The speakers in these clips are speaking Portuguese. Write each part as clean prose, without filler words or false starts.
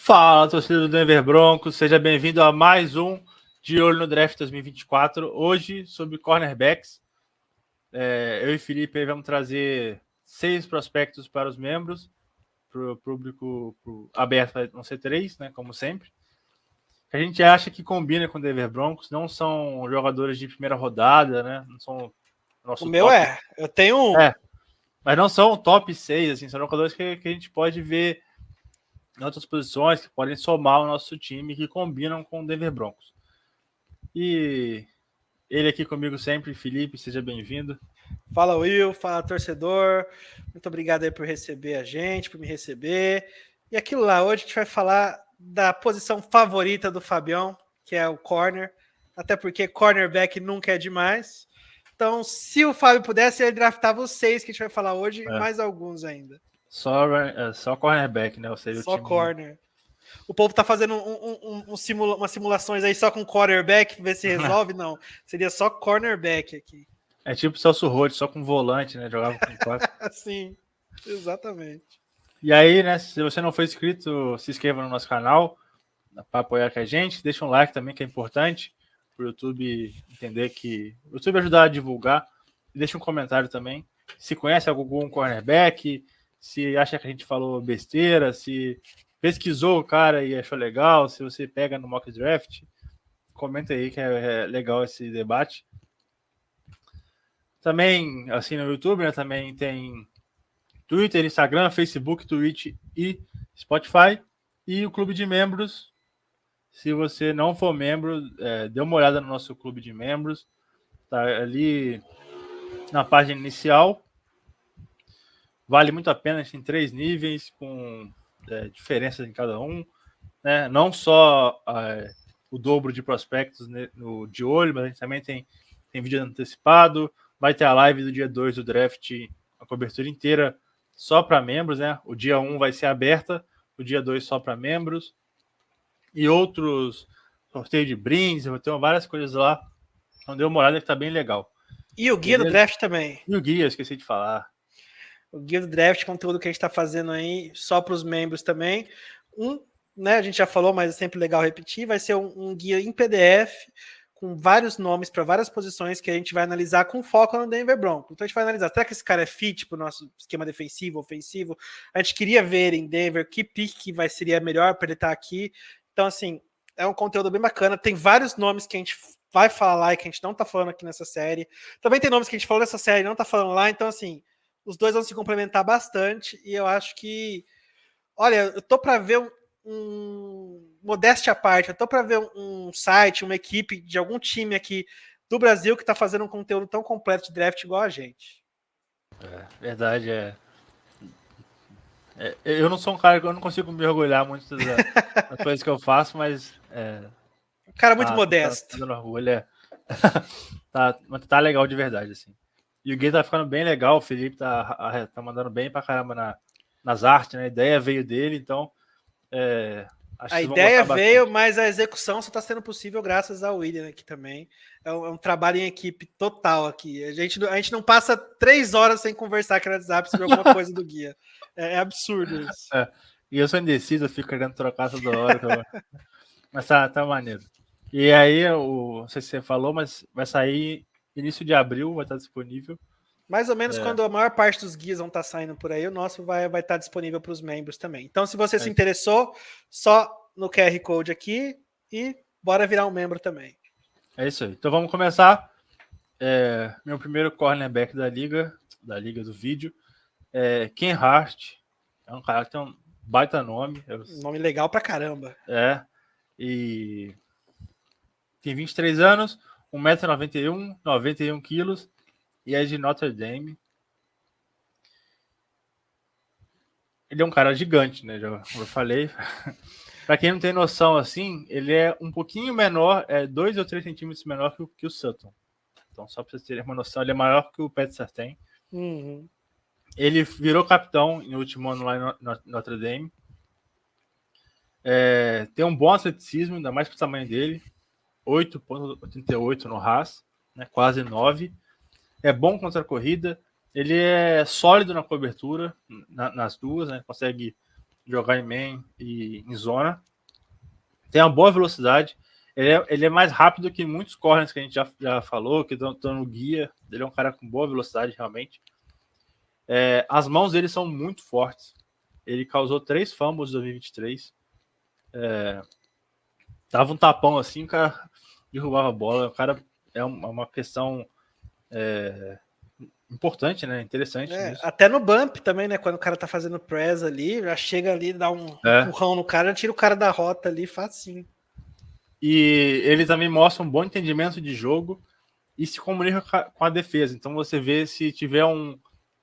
Fala, torcida do Denver Broncos, seja bem-vindo a mais um De Olho no Draft 2024. Hoje, sobre cornerbacks, eu e Felipe vamos trazer 6 prospectos para os membros, para o público aberto, vão ser 3, né, como sempre. A gente acha que combina com o Denver Broncos, não são jogadores de primeira rodada, né, não são nosso o meu top. eu tenho um. Mas não são top 6, assim, são jogadores que a gente pode ver em outras posições que podem somar o nosso time, que combinam com o Denver Broncos. E ele aqui comigo sempre, Felipe, seja bem-vindo. Fala, Will, fala, torcedor. Muito obrigado aí por receber a gente, por me receber. E aquilo lá, hoje a gente vai falar da posição favorita do Fabião, que é o corner, até porque cornerback nunca é demais. Então, se o Fábio pudesse, ele draftava os 6 que a gente vai falar hoje e mais alguns ainda. Só cornerback, né? Ou seja, só o time... corner. O povo tá fazendo umas simulações aí só com quarterback, ver se resolve. Não, seria só cornerback aqui. É tipo o Celso Roth, só com volante, né? Jogava com 4. Sim, exatamente. E aí, né? Se você não for inscrito, se inscreva no nosso canal para apoiar com a gente. Deixa um like também, que é importante para o YouTube entender que... O YouTube ajudar a divulgar. E deixa um comentário também. Se conhece algum cornerback, se acha que a gente falou besteira, se pesquisou o cara e achou legal, se você pega no mock draft, comenta aí que é legal esse debate. Também, assim, no YouTube, né, também tem Twitter, Instagram, Facebook, Twitch e Spotify. E o clube de membros, se você não for membro, dê uma olhada no nosso clube de membros. Tá ali na página inicial. Vale muito a pena, a gente tem 3 níveis com diferenças em cada um, né? Não só o dobro de prospectos no de olho, mas a gente também tem vídeo antecipado, vai ter a live do dia 2 do draft, a cobertura inteira só para membros, né? O dia 1 vai ser aberta, o dia 2 só para membros, e outros sorteio de brindes, vai ter várias coisas lá, então dê uma olhada que tá bem legal. E o guia do draft também. E o guia, esqueci de falar. O guia do draft, conteúdo que a gente está fazendo aí só para os membros também. Né, a gente já falou, mas é sempre legal repetir, vai ser um guia em PDF com vários nomes para várias posições que a gente vai analisar com foco no Denver Broncos. Então a gente vai analisar, será que esse cara é fit para o nosso esquema defensivo, ofensivo? A gente queria ver em Denver que pique seria melhor para ele estar aqui. Então, assim, é um conteúdo bem bacana. Tem vários nomes que a gente vai falar lá e que a gente não está falando aqui nessa série. Também tem nomes que a gente falou nessa série e não está falando lá. Então, assim, os dois vão se complementar bastante e eu acho que, olha, eu tô para ver modéstia à parte, eu tô para ver um site, uma equipe de algum time aqui do Brasil que tá fazendo um conteúdo tão completo de draft igual a gente. Verdade, eu não sou um cara que eu não consigo me orgulhar muito das coisas que eu faço, mas cara muito modesto. Tá dando orgulho, tá legal de verdade, assim. E o game tá ficando bem legal, o Felipe tá mandando bem pra caramba nas artes, né? A ideia veio dele, então acho a ideia veio, mas a execução só está sendo possível graças ao William aqui também. É um trabalho em equipe total aqui. A gente não passa 3 horas sem conversar aqui no WhatsApp sobre alguma coisa do guia. É absurdo isso. E eu sou indeciso, eu fico querendo trocar toda hora. Mas tá maneiro. E aí, não sei se você falou, mas vai sair início de abril, vai estar disponível. Mais ou menos quando a maior parte dos guias vão estar saindo por aí, o nosso vai estar disponível para os membros também. Então, se você se interessou, só no QR Code aqui e bora virar um membro também. É isso aí. Então vamos começar. Meu primeiro cornerback da liga do vídeo é Ken Hart. É um cara que tem um baita nome. Nome legal pra caramba. E tem 23 anos, 1,91m, 91 quilos e é de Notre Dame. Ele é um cara gigante, né? Como eu falei. Para quem não tem noção, assim, ele é um pouquinho menor, 2 ou 3 centímetros menor que o Sutton. Então, só para vocês terem uma noção, ele é maior que o Pat Surtain. Uhum. Ele virou capitão no último ano lá em Notre Dame. Tem um bom atleticismo, ainda mais pro tamanho dele. 8,88 no RAS, né, quase 9. É bom contra a corrida. Ele é sólido na cobertura, nas duas, né, consegue jogar em man e em zona. Tem uma boa velocidade. Ele é mais rápido que muitos corners que a gente já falou, que estão no guia. Ele é um cara com boa velocidade, realmente. As mãos dele são muito fortes. Ele causou 3 fumbles em 2023. Dava um tapão assim, o cara derrubava a bola. O cara é uma questão importante, né? Interessante. Até no bump também, né? Quando o cara tá fazendo press ali, já chega ali, dá um empurrão no cara, já tira o cara da rota ali, facinho. E ele também mostra um bom entendimento de jogo e se comunica com a defesa. Então você vê se tiver um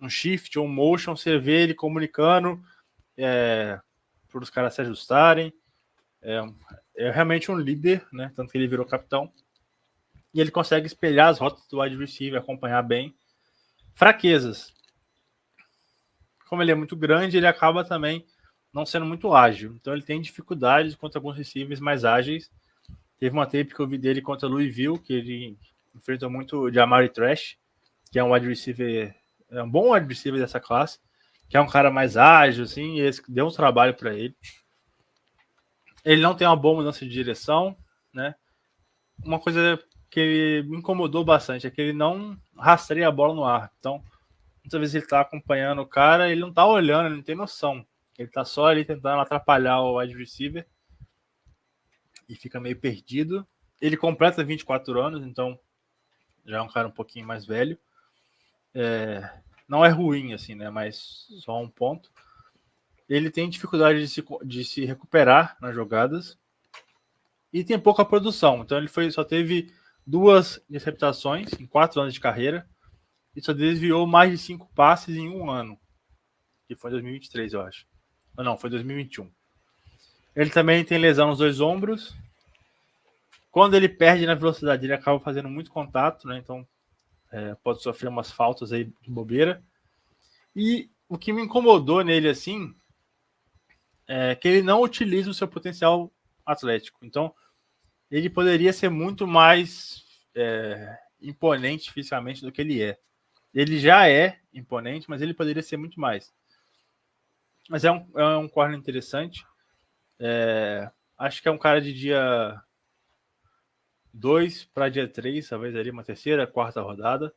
shift ou um motion, você vê ele comunicando para os caras se ajustarem. É realmente um líder, né? Tanto que ele virou capitão. E ele consegue espelhar as rotas do wide receiver, acompanhar bem. Fraquezas. Como ele é muito grande, ele acaba também não sendo muito ágil. Então ele tem dificuldades contra alguns receivers mais ágeis. Teve uma tape que eu vi dele contra Louisville, que ele enfrentou muito o Jamari Trash, que é um wide receiver, um bom wide receiver dessa classe, que é um cara mais ágil, assim, e esse deu um trabalho para ele. Ele não tem uma boa mudança de direção, né? Uma coisa que me incomodou bastante é que ele não rastreia a bola no ar. Então, muitas vezes ele tá acompanhando o cara, ele não tá olhando, ele não tem noção. Ele tá só ali tentando atrapalhar o wide receiver e fica meio perdido. Ele completa 24 anos, então já é um cara um pouquinho mais velho. Não é ruim, assim, né? Mas só um ponto. Ele tem dificuldade de se recuperar nas jogadas e tem pouca produção. Então ele só teve 2 interceptações em 4 anos de carreira e só desviou mais de 5 passes em um ano, que foi em 2023, eu acho. Não, foi 2021. Ele também tem lesão nos 2 ombros. Quando ele perde na velocidade, ele acaba fazendo muito contato, né? Então pode sofrer umas faltas aí de bobeira. E o que me incomodou nele, assim, é que ele não utiliza o seu potencial atlético. Então, ele poderia ser muito mais imponente fisicamente do que ele é. Ele já é imponente, mas ele poderia ser muito mais. Mas é um corner interessante. Acho que é um cara de dia 2 para dia 3, talvez ali uma terceira, quarta rodada.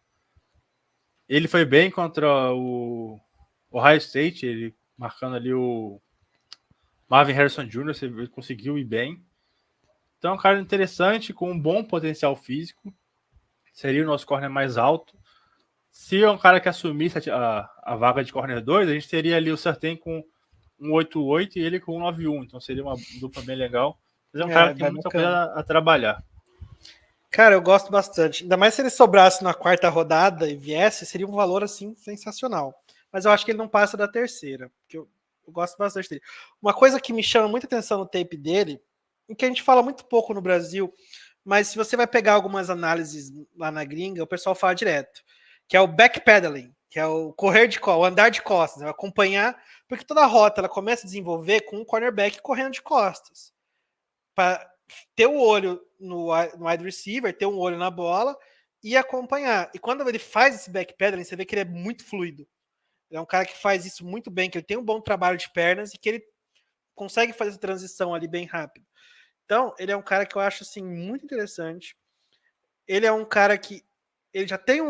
Ele foi bem contra o Ohio State, ele marcando ali o Marvin Harrison Jr., ele conseguiu ir bem. Então é um cara interessante, com um bom potencial físico. Seria o nosso corner mais alto. Se é um cara que assumisse a vaga de corner 2, a gente teria ali o Surtain com 1,88 e ele com 1,91. Então seria uma dupla bem legal. Mas é um cara que tem muita coisa a trabalhar. Cara, eu gosto bastante. Ainda mais se ele sobrasse na quarta rodada e viesse, seria um valor assim sensacional. Mas eu acho que ele não passa da terceira, porque eu gosto bastante dele. Uma coisa que me chama muita atenção no tape dele, e que a gente fala muito pouco no Brasil, mas se você vai pegar algumas análises lá na gringa, o pessoal fala direto, que é o backpedaling, que é o correr de costas, o andar de costas, né? Acompanhar, porque toda a rota ela começa a desenvolver com um cornerback correndo de costas. Para ter o olho no wide receiver, ter um olho na bola e acompanhar. E quando ele faz esse backpedaling, você vê que ele é muito fluido. Ele é um cara que faz isso muito bem, que ele tem um bom trabalho de pernas e que ele consegue fazer essa transição ali bem rápido. Então, ele é um cara que eu acho assim muito interessante. Ele é um cara que ele já tem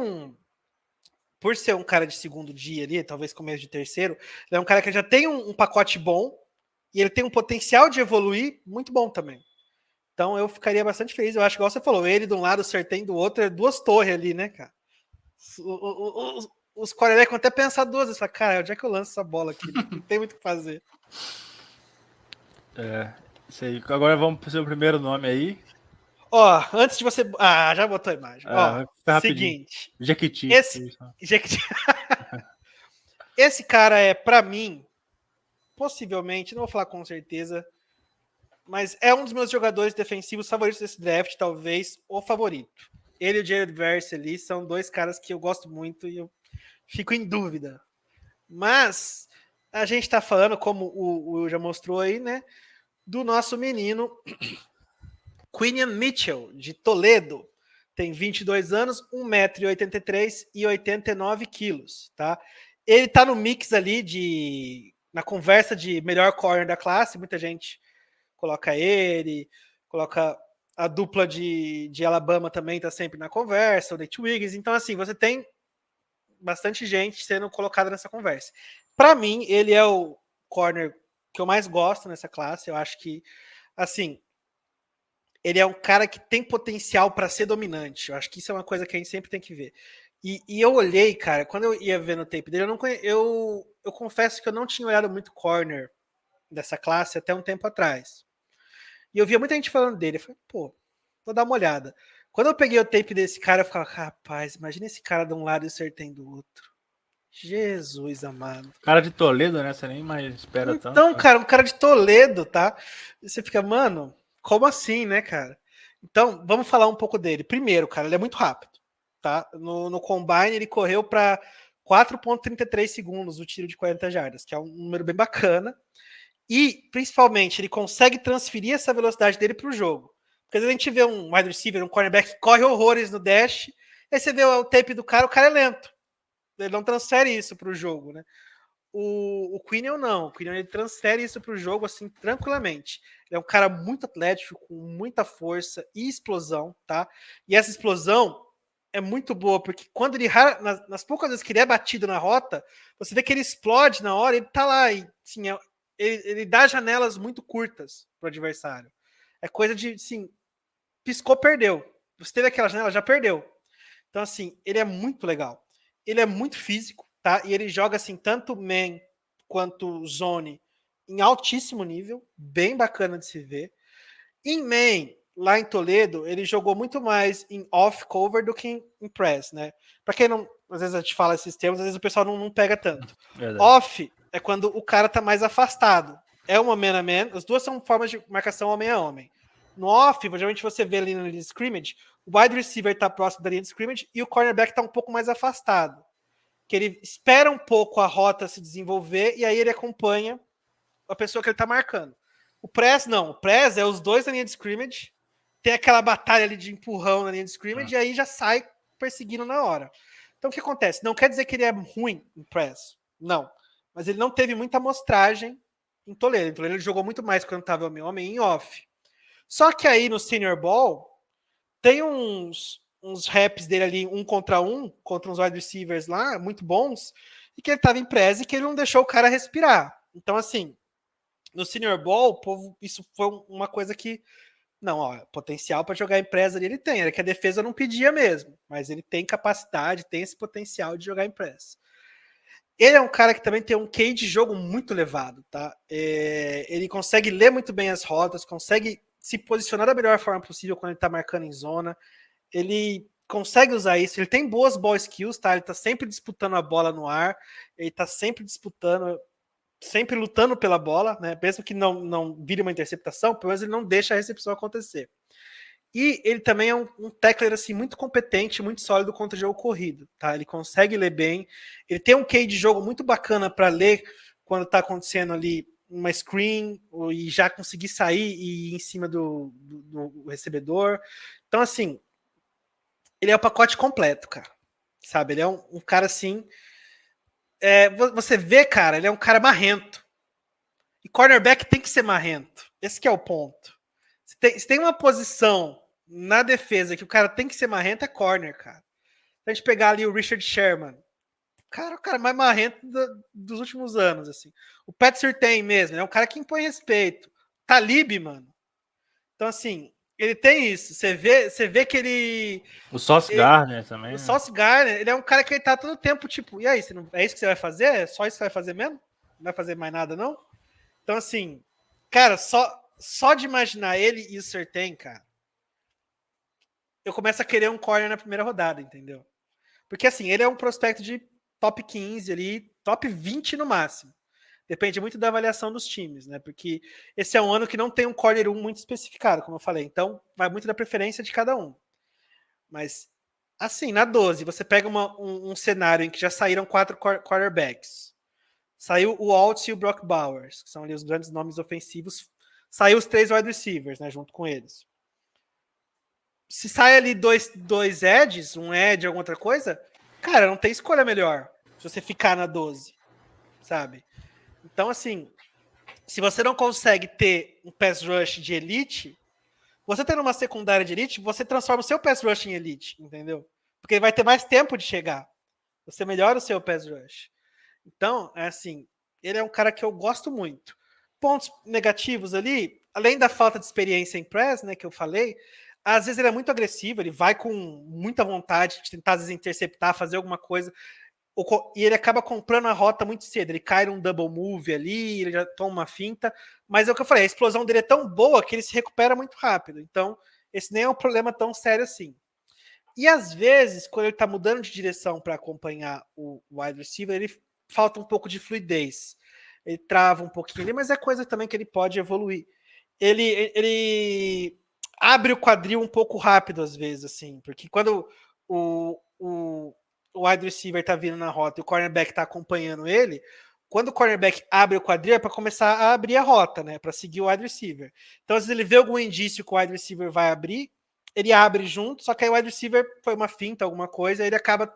por ser um cara de segundo dia ali, talvez começo de terceiro, ele é um cara que já tem um pacote bom e ele tem um potencial de evoluir muito bom também. Então eu ficaria bastante feliz. Eu acho que, igual você falou, ele de um lado, o Surtain do outro, é 2 torres ali, né, cara? Os quarterbacks vão até pensar 2 vezes. Cara, onde é que eu lanço essa bola aqui? Não tem muito o que fazer. Isso aí. Agora vamos pro seu primeiro nome aí. Ó, antes de você... já botou a imagem. Ó, seguinte. Jequiti. Esse cara é, pra mim, possivelmente, não vou falar com certeza, mas é um dos meus jogadores defensivos favoritos desse draft, talvez o favorito. Ele e o Jared Verse ali são 2 caras que eu gosto muito e eu fico em dúvida. Mas a gente tá falando, como o Will já mostrou aí, né, do nosso menino Quinion Mitchell, de Toledo. Tem 22 anos, 1,83 m e 89 quilos, tá? Ele tá no mix ali de na conversa de melhor corner da classe, muita gente coloca ele, coloca a dupla de Alabama também tá sempre na conversa, o Nate Wiggins. Então, assim, você tem bastante gente sendo colocada nessa conversa. Para mim, ele é o corner que eu mais gosto nessa classe. Eu acho que, assim, ele é um cara que tem potencial para ser dominante. Eu acho que isso é uma coisa que a gente sempre tem que ver. E eu olhei, cara, quando eu ia ver no tape dele, eu confesso que eu não tinha olhado muito corner dessa classe até um tempo atrás. E eu via muita gente falando dele. Eu falei, pô, vou dar uma olhada. Quando eu peguei o tape desse cara, eu ficava, rapaz, imagina esse cara de um lado e o Surtain do outro. Jesus amado. Cara de Toledo, né? Você nem mais espera então, tanto. Então, cara, um cara de Toledo, tá? E você fica, mano, como assim, né, cara? Então, vamos falar um pouco dele. Primeiro, cara, ele é muito rápido, tá? No Combine, ele correu para 4,33 segundos o tiro de 40 jardas, que é um número bem bacana. E, principalmente, ele consegue transferir essa velocidade dele para o jogo. Porque às vezes a gente vê um wide receiver, um cornerback que corre horrores no dash, aí você vê o tape do cara, o cara é lento. Ele não transfere isso para o jogo, né? O Quinion não. O Quinion ele transfere isso para o jogo assim tranquilamente. Ele é um cara muito atlético, com muita força e explosão, tá? E essa explosão é muito boa, porque quando ele nas poucas vezes que ele é batido na rota, você vê que ele explode na hora, ele tá lá e assim, ele dá janelas muito curtas pro adversário. É coisa de, assim, piscou, perdeu. Você teve aquela janela, já perdeu. Então, assim, ele é muito legal. Ele é muito físico, tá? E ele joga, assim, tanto man quanto zone em altíssimo nível, bem bacana de se ver. Em man, lá em Toledo, ele jogou muito mais em off-cover do que em press, né? Pra quem não... Às vezes a gente fala esses termos, às vezes o pessoal não pega tanto. Verdade. Off é quando o cara tá mais afastado. É uma man a man, as duas são formas de marcação homem a homem. No off, geralmente você vê ali na linha de scrimmage, o wide receiver tá próximo da linha de scrimmage e o cornerback tá um pouco mais afastado. Que ele espera um pouco a rota se desenvolver e aí ele acompanha a pessoa que ele tá marcando. O press não, o press é os dois na linha de scrimmage, tem aquela batalha ali de empurrão na linha de scrimmage e aí já sai perseguindo na hora. Então o que acontece? Não quer dizer que ele é ruim em press, não. Mas ele não teve muita amostragem em Toledo. Em Toledo ele jogou muito mais quando estava homem em off. Só que aí no Senior Ball tem uns reps dele ali, contra uns wide receivers lá, muito bons, e que ele estava em press e que ele não deixou o cara respirar. Então, assim, no Senior Ball, povo, isso foi uma coisa que não, ó, potencial para jogar em press ali ele tem, era que a defesa não pedia mesmo, mas ele tem capacidade, tem esse potencial de jogar em press. Ele é um cara que também tem um QI de jogo muito elevado, tá? Ele consegue ler muito bem as rotas, consegue se posicionar da melhor forma possível quando ele tá marcando em zona. Ele consegue usar isso, ele tem boas ball skills, tá? Ele tá sempre disputando a bola no ar, ele tá sempre disputando, sempre lutando pela bola, né? Mesmo que não vire uma interceptação, pelo menos ele não deixa a recepção acontecer. E ele também é um tackler assim, muito competente, muito sólido contra o jogo corrido. Tá? Ele consegue ler bem. Ele tem um QI de jogo muito bacana para ler quando está acontecendo ali uma screen e já conseguir sair e ir em cima do recebedor. Então, assim, ele é o pacote completo, cara. Sabe? Ele é um cara assim. Você vê, cara, ele é um cara marrento. E cornerback tem que ser marrento. Esse que é o ponto. Se tem uma posição na defesa que o cara tem que ser marrento, é corner, cara. Se a gente pegar ali o Richard Sherman, o cara mais marrento dos últimos anos, assim. O Pat Surtain mesmo, é um cara que impõe respeito. Talib, mano. Então, assim, ele tem isso. Você vê que ele... O Sauce Gardner também. O Sauce Gardner, ele é um cara que ele tá todo tempo, tipo, e aí, é isso que você vai fazer? É só isso que você vai fazer mesmo? Não vai fazer mais nada, não? Então, assim, cara, só de imaginar ele e o Surtain, cara, eu começo a querer um corner na primeira rodada, entendeu? Porque, assim, ele é um prospecto de top 15 ali, top 20 no máximo. Depende muito da avaliação dos times, né? Porque esse é um ano que não tem um corner 1 muito especificado, como eu falei. Então, vai muito da preferência de cada um. Mas, assim, na 12, você pega um cenário em que já saíram 4 quarterbacks. Saiu o Altz e o Brock Bowers, que são ali os grandes nomes ofensivos. Saiu os 3 wide receivers, né? Junto com eles. Se sai ali dois edges, um edge, alguma outra coisa, cara, não tem escolha melhor se você ficar na 12, sabe? Então, assim, se você não consegue ter um pass rush de elite, você tendo uma secundária de elite, você transforma o seu pass rush em elite, entendeu? Porque ele vai ter mais tempo de chegar. Você melhora o seu pass rush. Então, é assim, ele é um cara que eu gosto muito. Pontos negativos ali, além da falta de experiência em press, né, que eu falei, às vezes ele é muito agressivo, ele vai com muita vontade de tentar, às vezes, interceptar, fazer alguma coisa, e ele acaba comprando a rota muito cedo. Ele cai num double move ali, ele já toma uma finta. Mas é o que eu falei, a explosão dele é tão boa que ele se recupera muito rápido. Então, esse nem é um problema tão sério assim. E às vezes, quando ele tá mudando de direção para acompanhar o wide receiver, ele falta um pouco de fluidez. Ele trava um pouquinho ali, mas é coisa também que ele pode evoluir. Ele abre o quadril um pouco rápido às vezes, assim, porque quando o wide receiver tá vindo na rota e o cornerback tá acompanhando ele, quando o cornerback abre o quadril é para começar a abrir a rota, né, para seguir o wide receiver. Então, às vezes ele vê algum indício que o wide receiver vai abrir, ele abre junto, só que aí o wide receiver foi uma finta, alguma coisa, e ele acaba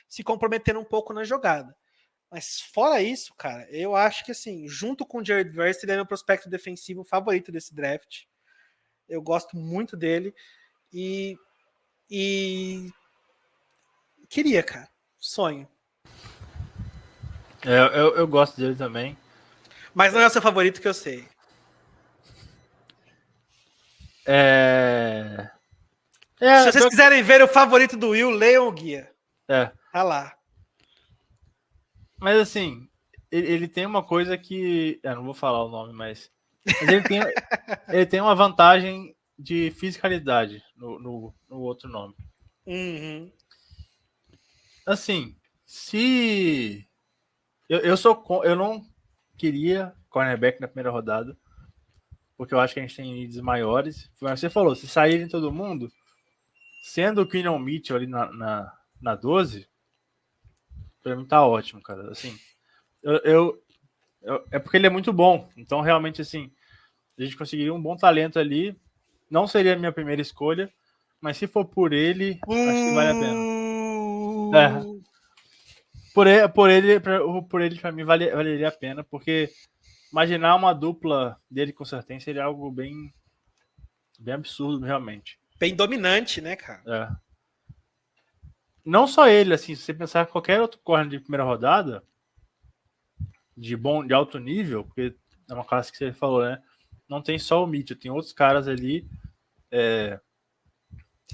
se comprometendo um pouco na jogada. Mas fora isso, cara, eu acho que assim, junto com o Jared Verse, ele é meu prospecto defensivo favorito desse draft. Eu gosto muito dele e queria, cara. Sonho. Eu gosto dele também. Mas não é o seu favorito que eu sei. Se vocês quiserem ver o favorito do Will, leiam o guia. Tá lá. Mas assim, ele tem uma coisa que... Eu não vou falar o nome, mas ele tem uma vantagem de fisicalidade no outro nome. Uhum. Assim, se... Eu não queria cornerback na primeira rodada, porque eu acho que a gente tem needs maiores. Mas você falou, se saírem todo mundo, sendo o Keenan Mitchell ali na 12, pra mim tá ótimo, cara. Assim, é porque ele é muito bom. Então, realmente, assim, a gente conseguiria um bom talento ali. Não seria a minha primeira escolha, mas se for por ele, acho que vale a pena. Por ele, pra mim, valeria a pena, porque imaginar uma dupla dele com Surtain seria algo bem absurdo, realmente. Bem dominante, né, cara? Não só ele, assim, se você pensar em qualquer outro corner de primeira rodada, de alto nível, porque é uma classe que você falou, né? Não tem só o Mitchell, tem outros caras ali.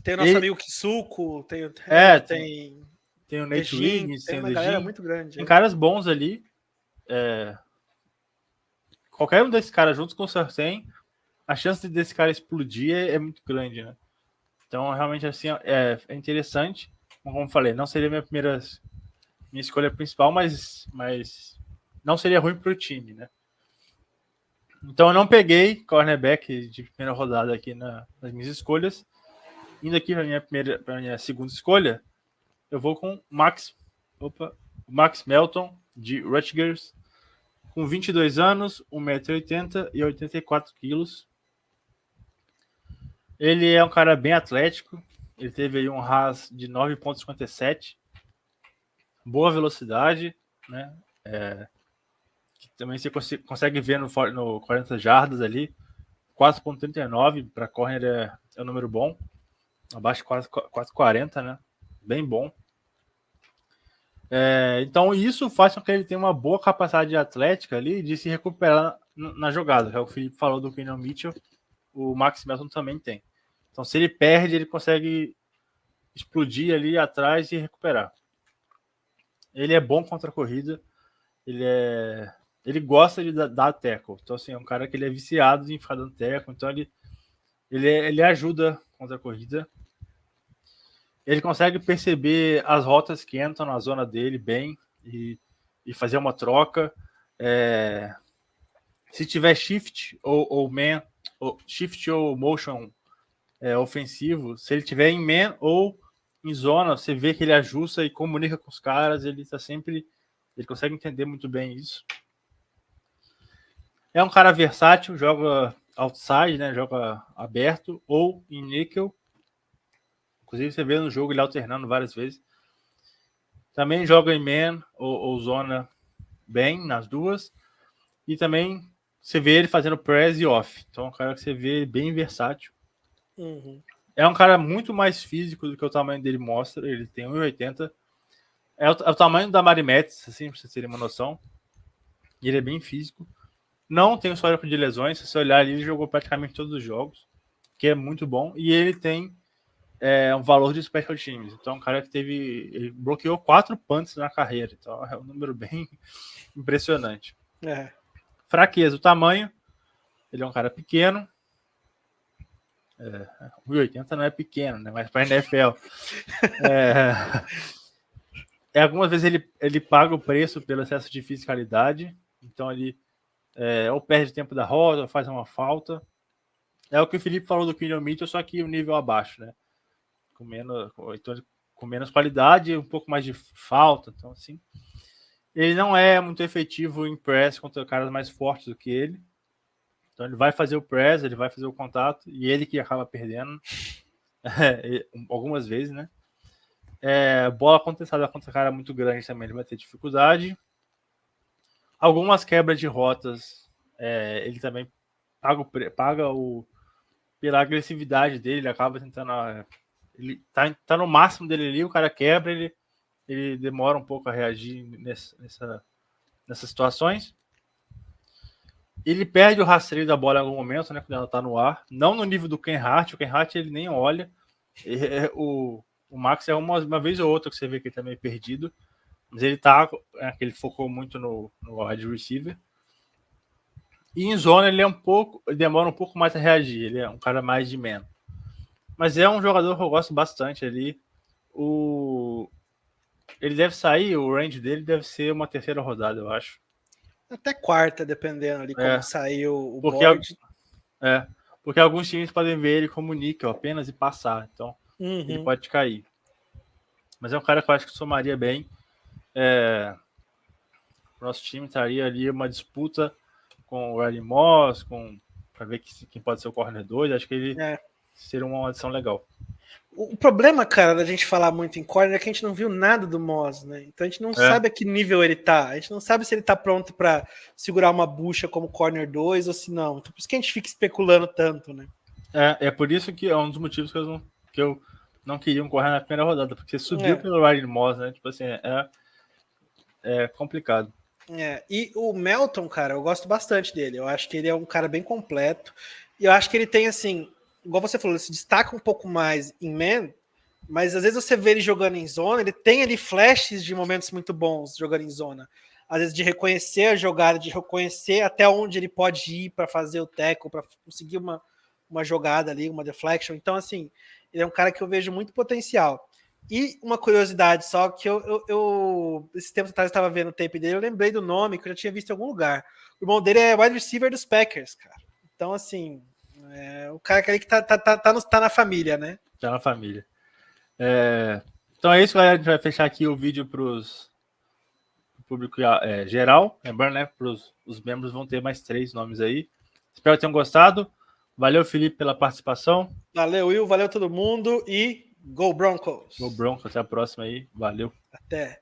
Tem o nosso amigo Kisuko, tem o Nate Wiggins, tem uma galera muito grande. Tem caras bons ali. Qualquer um desses caras juntos com o Surtain, a chance desse cara explodir é muito grande, né? Então, realmente, assim, é interessante. Como eu falei, não seria minha escolha principal, mas não seria ruim para o time, né? Então, eu não peguei cornerback de primeira rodada aqui nas minhas escolhas. Indo aqui para minha segunda escolha, eu vou com Max Melton, de Rutgers, com 22 anos, 1,80 m e 84 kg. Ele é um cara bem atlético. Ele teve aí um RAS de 9,57. Boa velocidade, né? Que também você consegue ver no 40 jardas ali. 4,39 para corner é um número bom. Abaixo de 4,40, né? Bem bom. Então isso faz com que ele tenha uma boa capacidade atlética ali de se recuperar na jogada. Que é o que o Felipe falou do Keenan Mitchell. O Max Melton também tem. Então se ele perde, ele consegue explodir ali atrás e recuperar. Ele é bom contra a corrida. Ele gosta de dar tackle. Então, assim, é um cara que ele é viciado em ficar dando tackle. Então, ele ajuda contra a corrida. Ele consegue perceber as rotas que entram na zona dele bem e fazer uma troca. Se tiver shift ou man, shift ou motion ofensivo, se ele tiver em man ou em zona, você vê que ele ajusta e comunica com os caras. Ele consegue entender muito bem isso. É um cara versátil, joga outside, né? Joga aberto ou em nickel. Inclusive você vê no jogo ele alternando várias vezes. Também joga em man ou zona bem nas duas. E também você vê ele fazendo press e off. Então é um cara que você vê bem versátil. É um cara muito mais físico do que o tamanho dele mostra. Ele tem 1,80. É o tamanho da Mari Metz, assim, pra vocês terem uma noção. E ele é bem físico. Não tem histórico de lesões. Se você olhar ali, ele jogou praticamente todos os jogos, que é muito bom. E ele tem um valor de special teams. Então, um cara que ele bloqueou 4 punts na carreira. Então, é um número bem impressionante. Fraqueza, o tamanho. Ele é um cara pequeno. 1,80 não é pequeno, né? Mas para NFL. Algumas vezes ele paga o preço pelo excesso de fisicalidade. Então, ele ou perde tempo da roda, ou faz uma falta. É o que o Felipe falou do Kenyon Mitchell, só que o nível abaixo, né? Com menos qualidade, um pouco mais de falta. Então, assim, ele não é muito efetivo em press contra caras mais fortes do que ele. Então, ele vai fazer o press, ele vai fazer o contato, e ele que acaba perdendo algumas vezes, né? Bola contestada contra cara muito grande também, ele vai ter dificuldade. Algumas quebras de rotas, ele também paga pela agressividade dele, ele acaba tentando. Ele tá no máximo dele ali, o cara quebra, ele demora um pouco a reagir nessas situações. Ele perde o rastreio da bola em algum momento, né, quando ela tá no ar. Não no nível do Ken Hart, o Ken Hart ele nem olha. O Max é uma vez ou outra que você vê que ele tá meio perdido. Mas ele focou muito no wide receiver. E em zona ele demora um pouco mais a reagir. Ele é um cara mais de man. Mas é um jogador que eu gosto bastante ali. Ele deve sair, o range dele deve ser uma terceira rodada, eu acho. Até quarta, dependendo ali como saiu o board. Porque alguns times podem ver ele como níquel apenas e passar. Então, ele pode cair. Mas é um cara que eu acho que somaria bem. O nosso time estaria ali uma disputa com o Riley Moss, para ver quem pode ser o corner 2. Acho que ele seria uma adição legal. O problema, cara, da gente falar muito em corner é que a gente não viu nada do Moss, né? Então a gente não sabe a que nível ele tá. A gente não sabe se ele tá pronto para segurar uma bucha como corner 2 ou se não. Então por isso que a gente fica especulando tanto, né? É por isso que é um dos motivos que eu não queria correr na primeira rodada, porque subiu pelo Riley Moss, né? Tipo assim, é complicado. E o Melton, cara, eu gosto bastante dele. Eu acho que ele é um cara bem completo. E eu acho que ele tem, assim, igual você falou, ele se destaca um pouco mais em man, mas às vezes você vê ele jogando em zona, ele tem ali flashes de momentos muito bons jogando em zona. Às vezes de reconhecer a jogada, de reconhecer até onde ele pode ir para fazer o tackle, para conseguir uma jogada ali, uma deflection. Então, assim, ele é um cara que eu vejo muito potencial. E uma curiosidade só, que eu esse tempo atrás eu estava vendo o tape dele, eu lembrei do nome que eu já tinha visto em algum lugar. O irmão dele é wide receiver dos Packers, cara. Então, assim, o cara que tá na família, né? Tá na família. Então é isso, galera. A gente vai fechar aqui o vídeo para o público geral. Lembrando, né? Os membros vão ter mais 3 nomes aí. Espero que tenham gostado. Valeu, Felipe, pela participação. Valeu, Will. Valeu todo mundo. E Go Broncos! Go Broncos. Até a próxima aí. Valeu. Até.